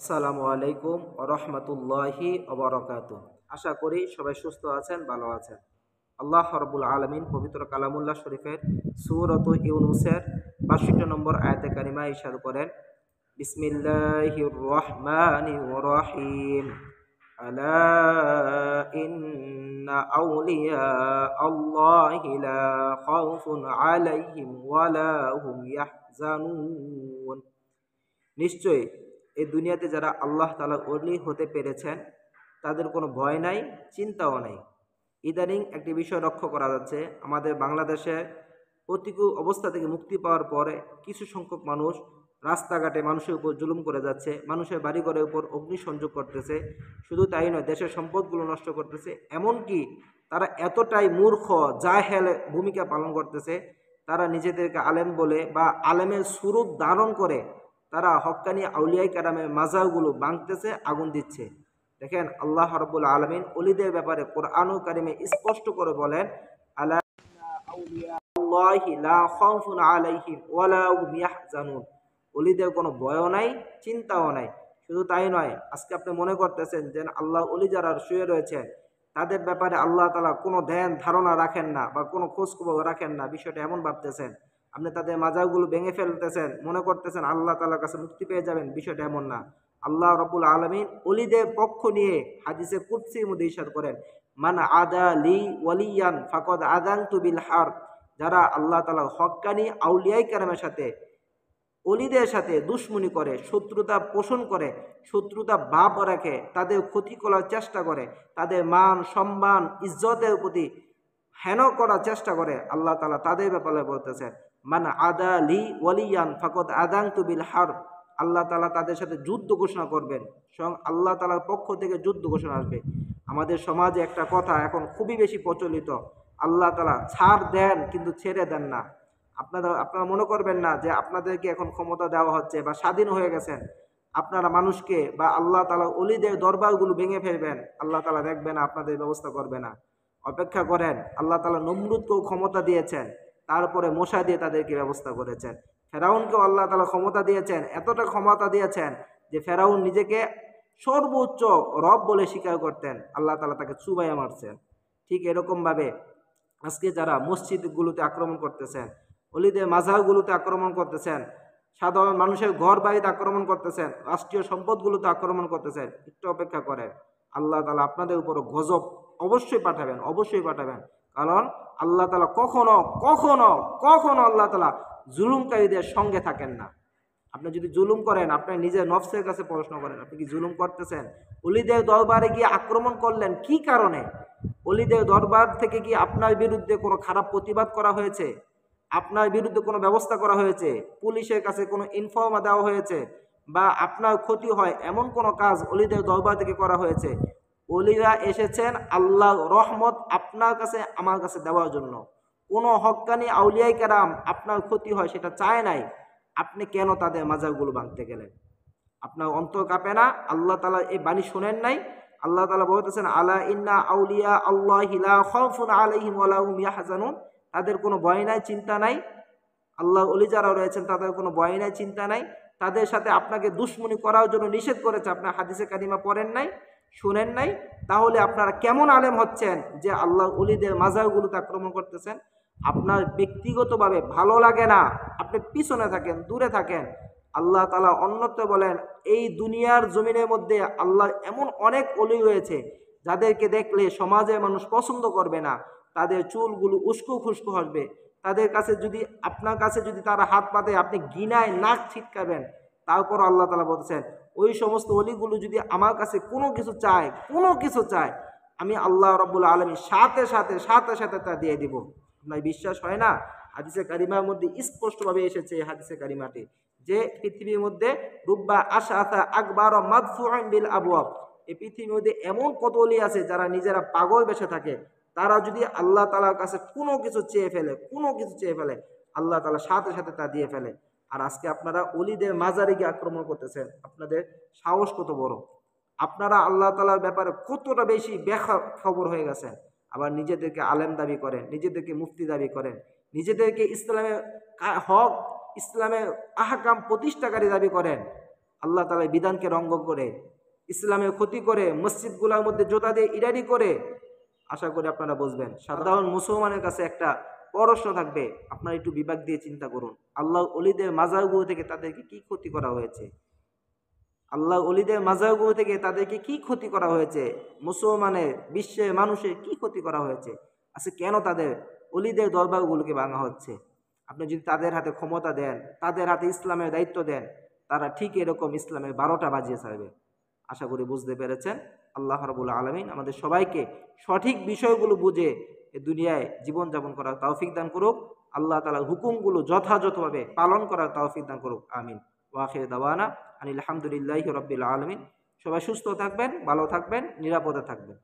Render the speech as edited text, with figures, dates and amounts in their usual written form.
আসসালামু আলাইকুম ওয়া রাহমাতুল্লাহি ওয়া বারাকাতুহু। আশা করি সবাই সুস্থ আছেন, ভালো আছেন। আল্লাহ রাব্বুল আলামিন পবিত্র কালামুল্লাহ শরীফের সূরাত ইউনূসের ৬২ নম্বর আয়াতে কারিমা ইরশাদ করেন, বিসমিল্লাহির রহমানির রহিম। আলা ইন্না আউলিয়া আল্লাহি লা খাউফুন আলাইহিম ওয়া লা হুম ইয়াহজানুন। নিশ্চয়ই এই দুনিয়াতে যারা আল্লাহ তাআলা ওলি হতে পেরেছেন তাদের কোনো ভয় নাই, চিন্তাও নাই। ইদানিং একটি বিষয় লক্ষ্য করা যাচ্ছে, আমাদের বাংলাদেশে প্রতিকূল অবস্থা থেকে মুক্তি পাওয়ার পরে কিছু সংখ্যক মানুষ রাস্তাঘাটে মানুষের উপর জুলুম করে যাচ্ছে, মানুষের বাড়িঘরের উপর অগ্নিসংযোগ করতেছে। শুধু তাই নয়, দেশের সম্পদগুলো নষ্ট করতেছে। এমনকি তারা এতটাই মূর্খ, জাহেল ভূমিকা পালন করতেছে, তারা নিজেদেরকে আলেম বলে বা আলেমের স্বরূপ ধারণ করে তারা হক্কানি আউলিয়াই কেরামের মাজারগুলো ভাঙতেছে, আগুন দিচ্ছে। দেখেন, আল্লাহ রাব্বুল আলামিন ওলিদের ব্যাপারে কোরআনুল কারিমে স্পষ্ট করে বলেন, আলা আউলিয়া আল্লাহি লা খাউফুন আলাইহিম ওয়া লা হুম ইয়াহজানুন। ওলিদের কোনো ভয়ও নাই, চিন্তাও নাই। শুধু তাই নয়, আজকে আপনি মনে করতেছেন যে আল্লাহ ওলি যারা শুয়ে রয়েছেন তাদের ব্যাপারে আল্লাহ তাআলা কোনো ধ্যান ধারণা রাখেন না বা কোনো খোঁজ খবর রাখেন না, বিষয়টা এমন ভাবতেছেন। আপনি তাদের মাজারগুলো ভেঙে ফেলতেছেন, মনে করতেছেন আল্লাহ তাআলার কাছে মুক্তি পেয়ে যাবেন, বিষয়টা এমন না। আল্লাহ রাব্বুল আলামিন ওলিদের পক্ষ নিয়ে হাদিসে কুদসির মধ্যে ইরশাদ করেন, মান আদা লি ওয়ালিয়ান ফাকাদ আযানতু বিল হারব। যারা আল্লাহ তাআলা হক্কানি আউলিয়ায়ে কেরামের সাথে, ওলিদের সাথে দুশমনি করে, শত্রুতা পোষণ করে, শত্রুতা ভাব রাখে, তাদের ক্ষতি করার চেষ্টা করে, তাদের মান সম্মান ইজ্জতের প্রতি হেন করার চেষ্টা করে, আল্লাহ তাআলা তাদের ব্যাপারে বলতেছেন, মান আদা লি ওয়ালিয়ান ফাকাদ আযানতু বিল হারব। আল্লাহ তাআলা তাদের সাথে যুদ্ধ ঘোষণা করবেন, স্বয়ং আল্লাহ তাআলার পক্ষ থেকে যুদ্ধ ঘোষণা আসবে। আমাদের সমাজে একটা কথা এখন খুবই বেশি প্রচলিত, আল্লাহ তাআলা ছাড় দেন কিন্তু ছেড়ে দেন না। আপনারা মনে করবেন না যে আপনাদেরকে এখন ক্ষমতা দেওয়া হচ্ছে বা স্বাধীন হয়ে গেছেন, আপনারা মানুষকে বা আল্লাহ তাআলা ওলিদের দরবারগুলো ভেঙে ফেলবেন, আল্লাহ তাআলা দেখবেন না, আপনাদের ব্যবস্থা করবে না। অপেক্ষা করেন, আল্লাহ তাআলা নমরুদকেও ক্ষমতা দিয়েছেন, তারপরে মশা দিয়ে তাদেরকে ব্যবস্থা করেছেন। ফেরাউনকেও আল্লাহ তাআলা ক্ষমতা দিয়েছেন, এতটা ক্ষমতা দিয়েছেন যে ফেরাউন নিজেকে সর্বোচ্চ রব বলে স্বীকার করতেন, আল্লাহ তাআলা তাকে চুবাইয়া মারছেন। ঠিক এরকমভাবে আজকে যারা মসজিদগুলোতে আক্রমণ করতেছেন, অলিদের মাজারগুলোতে আক্রমণ করতেছেন, সাধারণ মানুষের ঘর বাড়িতে আক্রমণ করতেছেন, রাষ্ট্রীয় সম্পদগুলোতে আক্রমণ করতেছেন, একটু অপেক্ষা করেন, আল্লাহ তাআলা আপনাদের উপর গজব অবশ্যই পাঠাবেন, অবশ্যই পাঠাবেন। কারণ আল্লাহ তাআলা কখনো কখনো কখনো আল্লাহ তাআলা জুলুমকারীদের সঙ্গে থাকেন না। আপনি যদি জুলুম করেন, আপনি নিজের নফসের কাছে প্রশ্ন করেন, আপনি কি জুলুম করতেছেন? অলিদের দরবারে গিয়ে আক্রমণ করলেন কি কারণে? অলিদের দরবার থেকে কি আপনার বিরুদ্ধে কোনো খারাপ প্রতিবাদ করা হয়েছে? আপনার বিরুদ্ধে কোনো ব্যবস্থা করা হয়েছে? পুলিশের কাছে কোনো ইনফর্মা দেওয়া হয়েছে? বা আপনার ক্ষতি হয় এমন কোনো কাজ অলিদের দরবার থেকে করা হয়েছে? অলিরা এসেছেন আল্লাহর রহমত আপনার কাছে, আমার কাছে দেওয়ার জন্য। কোনো হক্কানি আউলিয়ায়ে কেরাম আপনার ক্ষতি হয় সেটা চায় নাই, আপনি কেন তাদের মাজারগুলো ভাঙতে গেলেন? আপনার অন্তর কাঁপে না? আল্লাহ তাআলা এই বাণী শোনেন নাই? আল্লাহ তাআলা বলতেছেন, আলা ইন্না আউলিয়া আল্লাহি লা খাউফুন আলাইহিম ওয়া লা হুম ইয়াহজানুন। তাদের কোনো ভয় নাই, চিন্তা নাই। আল্লাহর ওলি যারা রয়েছেন তাদের কোনো ভয় নাই, চিন্তা নাই। তাদের সাথে আপনাকে দুশমনি করার জন্য নিষেধ করেছে, আপনার হাদিসে কারিমা পড়েন নাই, শুনেন নাই? তাহলে আপনারা কেমন আলেম হচ্ছেন যে আল্লাহর ওলিদের মাজারগুলোতে আক্রমণ করতেছেন? আপনার ব্যক্তিগতভাবে ভালো লাগে না, আপনি পিছনে থাকেন, দূরে থাকেন। আল্লাহ তাআলা অন্যত্র বলেন, এই দুনিয়ার জমিনের মধ্যে আল্লাহ এমন অনেক ওলি রয়েছে যাদেরকে দেখলে সমাজের মানুষ পছন্দ করবে না, তাদের চুলগুলো উস্কো খুস্কো হবে, তাদের কাছে যদি, আপনার কাছে যদি তারা হাত পাতে আপনি ঘৃণায় নাক ছিটকাবেন। তারপর আল্লাহ তাআলা বলছেন, ওই সমস্ত ওলিগুলো যদি আমার কাছে কোনো কিছু চায়, কোনো কিছু চায়, আমি আল্লাহ রাব্বুল আলামিন সাথে সাথে সাথে সাথে তা দিয়ে দিব। আপনার বিশ্বাস হয় না? হাদিসে কারিমার মধ্যে স্পষ্টভাবে এসেছে, এই হাদিসে কারিমাটি, যে পৃথিবীর মধ্যে রুব্বা আশআসা আকবার মাদফুউন বিল আবওয়াব, এই পৃথিবীর মধ্যে এমন কত ওলি আছে যারা নিজেরা পাগল বেশে থাকে, তারা যদি আল্লাহ তাআলার কাছে কোনো কিছু চেয়ে ফেলে, কোনো কিছু চেয়ে ফেলে, আল্লাহ তাআলা সাথে সাথে তা দিয়ে ফেলে। আর আজকে আপনারা ওলিদের মাজারে গিয়ে আক্রমণ করতেছেন, আপনাদের সাহস কত বড়! আপনারা আল্লাহ তাআলার ব্যাপারে কতটা বেশি বেখবর হয়ে গেছেন, আবার নিজেদেরকে আলেম দাবি করেন, নিজেদেরকে মুফতি দাবি করেন, নিজেদেরকে ইসলামের হক, ইসলামের আহকাম প্রতিষ্ঠাকারী দাবি করেন। আল্লাহ তাআলার বিধানকে রঙ্গ করে, ইসলামের ক্ষতি করে, মসজিদগুলোর মধ্যে জোতা দিয়ে ইরানি করে, আশা করি আপনারা বুঝবেন। সাধারণ মুসলমানের কাছে একটা প্রশ্ন থাকবে, আপনারা একটু বিবেক দিয়ে চিন্তা করুন, আল্লাহ ওলিদের মাজারগুলো থেকে তাদেরকে কি ক্ষতি করা হয়েছে? আল্লাহ ওলিদের মাজারগুলো থেকে তাদেরকে কি ক্ষতি করা হয়েছে? মুসলমানের, বিশ্বের মানুষের কি ক্ষতি করা হয়েছে? আচ্ছা, কেন তাদের ওলিদের দরবারগুলোকে ভাঙা হচ্ছে? আপনি যদি তাদের হাতে ক্ষমতা দেন, তাদের হাতে ইসলামের দায়িত্ব দেন, তারা ঠিক এরকম ইসলামের 12টা বাজিয়ে ছাড়বে। আশা করি বুঝতে পেরেছেন। আল্লাহ রাব্বুল আলামিন আমাদের সবাইকে সঠিক বিষয়গুলো বুঝে এ দুনিয়ায় জীবনযাপন করার তৌফিক দান করুক। আল্লাহ তাআলার হুকুমগুলো যথাযথভাবে পালন করার তৌফিক দান করুক। আমিন। ওয়া আখিরু দাওয়ানা আনিল হামদুলিল্লাহি রাব্বিল আলামিন। সবাই সুস্থ থাকবেন, ভালো থাকবেন, নিরাপদে থাকবেন।